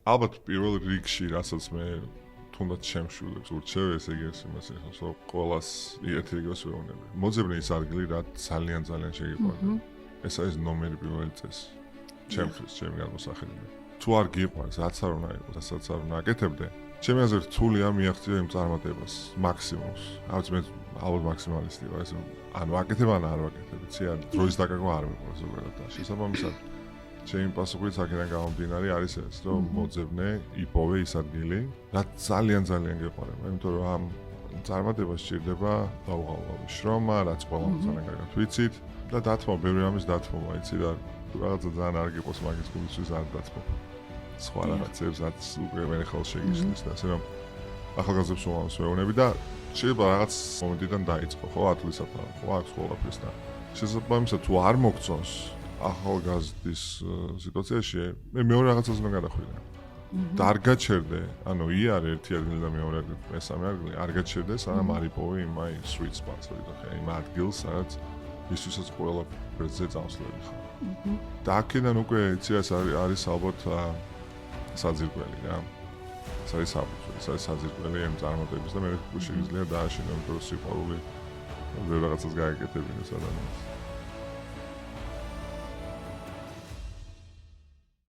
ალბათ პირველ რიგში, რასაც მე თუნდაც შემშვილებს ურჩევ, ესე იგი ეს იმას ეხავს, რომ ყოველას ერთი რიგოს ვეუბნები. მოძებნე ის ადგილი, რაც ძალიან შეგიყვარდა. ეს არის ნომერი პირველი წესი. ჩემთვის, ჩემი გადმოსახედები. თუ არ გიყვარს, რაც არ უნდა იყოს, რასაც არ უნდა აკეთებდე, ჩემი აზრით რთულია მიაღწია იმ წარმატებას, მაქსიმუმს. არც მე ალბათ მაქსიმალისტი ვარ, ეს ანუ აკეთებ ან არ ვაკეთებ, იცი, ან დროის დაკარგვა არ მიყვარს ზოგადად და შესაბამისად ჩემი პასუხიც აქედან გამომდინარე არის ეს, რომ მოძებნე, იპოვე ის ადგილი, რაც ძალიან გეყვარება, იმიტომ რომ ამ წარმატებას სჭირდება დაუღალავი შრომა, რაც ყველამ ძალიან კარგად ვიცით და დათმო, ბევრი ამის დათმობა, იცი და რაღაცა ძალიან არ გიყოს მაგის გულისთვის არ დათმო. სხვა რაღაცებს რაც უკვე მე ხალ შეგიშლის და ასე რომ ახალგაზრდებს უმალს ვეუბნები და შეიძლება რაღაც მომენტიდან დაიწყო, ხო, ათლისათან, ხო, აქვს ყველაფერს და შესაბამისად თუ არ მოგწონს ახალგაზრდის სიტუაციაში მე მეორე რაღაცას უნდა გადახვიდე. და არ გაჩერდე, ანუ იარე ერთი ადგილი და მეორე ადგილი, მესამე ადგილი, არ გაჩერდე, სანამ არ იპოვე იმ აი sweet spots, იმ ადგილს, სადაც ისვისაც ყველაფერზე წამსვლელი ხარ. და აქედან უკვე იცი ეს არის ალბათ საძირკველი რა. ეს არის საფუძველი, ეს არის საძირკველი ამ წარმატების და მე შეგვიძლია დააშინო, იმიტომ რომ სიყვარული რაღაცას გააკეთებინოს ადამიანს.